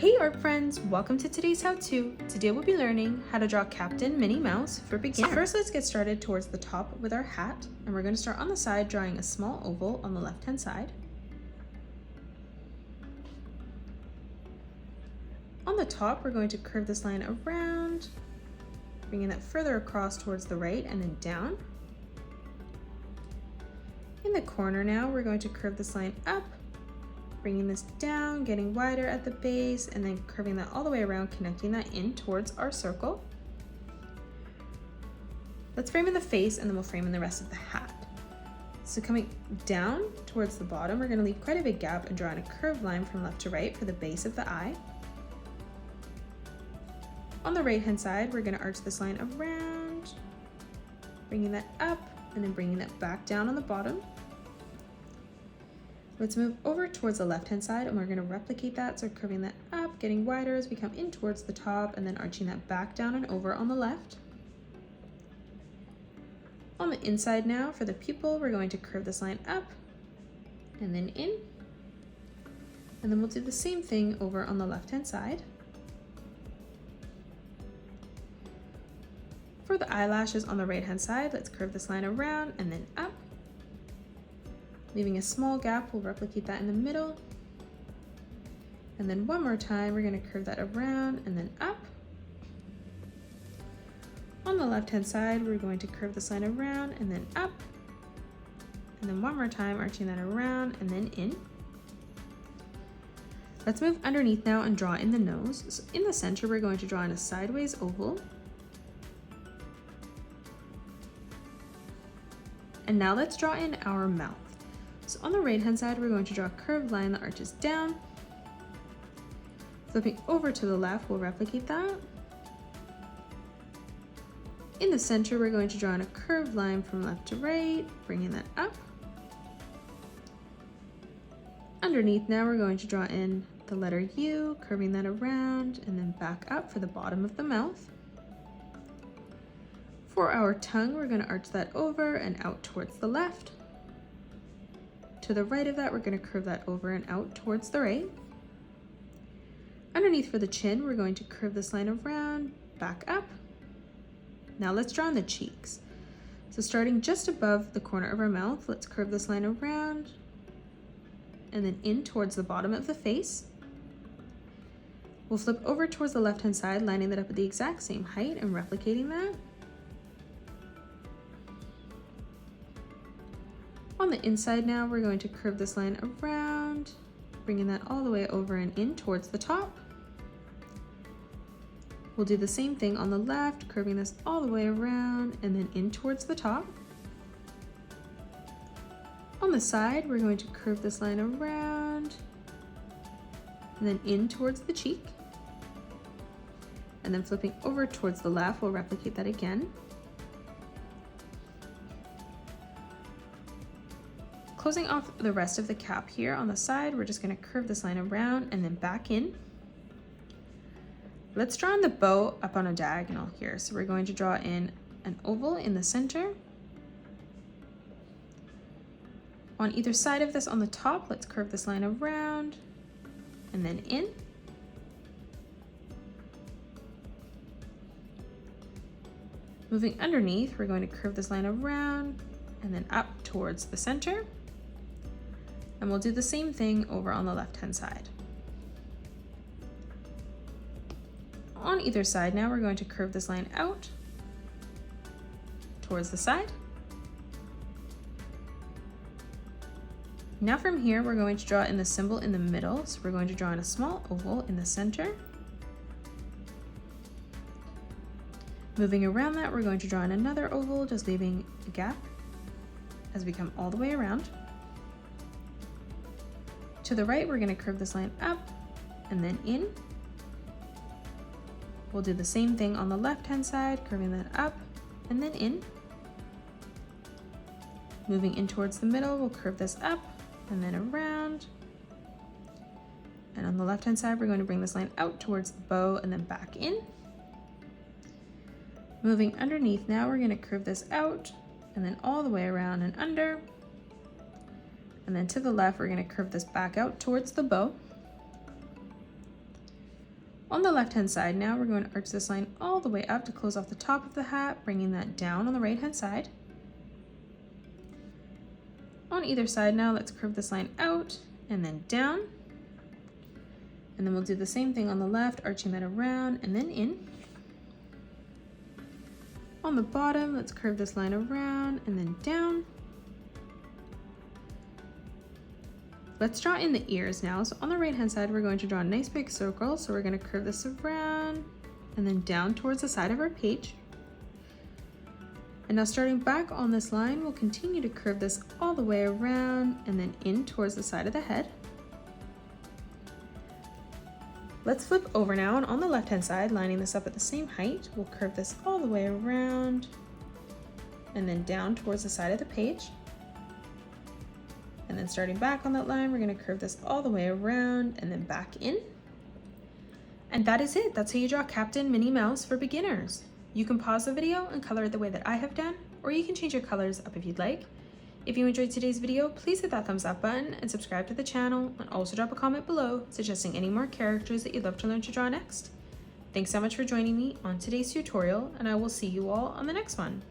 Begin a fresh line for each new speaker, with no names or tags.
Hey art friends, welcome to today's how-to. Today we'll be learning how to draw Captain Minnie Mouse for beginners. So first let's get started towards the top with our hat, and we're going to start on the side drawing a small oval on the left hand side. On the top we're going to curve this line around, bringing that further across towards the right and then down. In the corner now we're going to curve this line up, bringing this down, getting wider at the base, and then curving that all the way around, connecting that in towards our circle. Let's frame in the face and then we'll frame in the rest of the hat. So coming down towards the bottom, we're gonna leave quite a big gap and draw in a curved line from left to right for the base of the eye. On the right hand side, we're gonna arch this line around, bringing that up and then bringing that back down on the bottom. Let's move over towards the left-hand side and we're going to replicate that, so curving that up, getting wider as we come in towards the top, and then arching that back down and over on the left. On the inside now, for the pupil, we're going to curve this line up and then in. And then we'll do the same thing over on the left-hand side. For the eyelashes on the right-hand side, let's curve this line around and then up. Leaving a small gap, we'll replicate that in the middle. And then one more time, we're going to curve that around and then up. On the left-hand side, we're going to curve this line around and then up. And then one more time, arching that around and then in. Let's move underneath now and draw in the nose. So in the center, we're going to draw in a sideways oval. And now let's draw in our mouth. So on the right hand side, we're going to draw a curved line that arches down. Flipping over to the left, we'll replicate that. In the center, we're going to draw in a curved line from left to right, bringing that up. Underneath now, we're going to draw in the letter U, curving that around and then back up for the bottom of the mouth. For our tongue, we're going to arch that over and out towards the left. To the right of that, we're going to curve that over and out towards the right. Underneath for the chin, we're going to curve this line around, back up. Now let's draw in the cheeks. So starting just above the corner of our mouth, let's curve this line around and then in towards the bottom of the face. We'll flip over towards the left-hand side, lining that up at the exact same height and replicating that. On the inside now, we're going to curve this line around, bringing that all the way over and in towards the top. We'll do the same thing on the left, curving this all the way around and then in towards the top. On the side, we're going to curve this line around and then in towards the cheek. And then flipping over towards the left, we'll replicate that again. Closing off the rest of the cap here on the side, we're just going to curve this line around and then back in. Let's draw in the bow up on a diagonal here. So we're going to draw in an oval in the center. On either side of this on the top, let's curve this line around and then in. Moving underneath, we're going to curve this line around and then up towards the center. And we'll do the same thing over on the left-hand side. On either side now, we're going to curve this line out towards the side. Now from here, we're going to draw in the symbol in the middle. So we're going to draw in a small oval in the center. Moving around that, we're going to draw in another oval, just leaving a gap as we come all the way around. To the right, we're going to curve this line up and then in. We'll do the same thing on the left-hand side, curving that up and then in. Moving in towards the middle, we'll curve this up and then around. And on the left-hand side, we're going to bring this line out towards the bow and then back in. Moving underneath now, we're going to curve this out and then all the way around and under. And then to the left, we're going to curve this back out towards the bow. On the left-hand side now, we're going to arch this line all the way up to close off the top of the hat, bringing that down on the right-hand side. On either side now, let's curve this line out and then down. And then we'll do the same thing on the left, arching that around and then in. On the bottom, let's curve this line around and then down. Let's draw in the ears now. So on the right hand side, we're going to draw a nice big circle. So we're going to curve this around and then down towards the side of our page. And now starting back on this line, we'll continue to curve this all the way around and then in towards the side of the head. Let's flip over now, and on the left hand side, lining this up at the same height, we'll curve this all the way around and then down towards the side of the page. And then starting back on that line, we're going to curve this all the way around and then back in. And that is it. That's how you draw Captain Minnie Mouse for beginners. You can pause the video and color it the way that I have done, or you can change your colors up if you'd like. If you enjoyed today's video, please hit that thumbs up button and subscribe to the channel, and also drop a comment below suggesting any more characters that you'd love to learn to draw next. Thanks so much for joining me on today's tutorial, and I will see you all on the next one.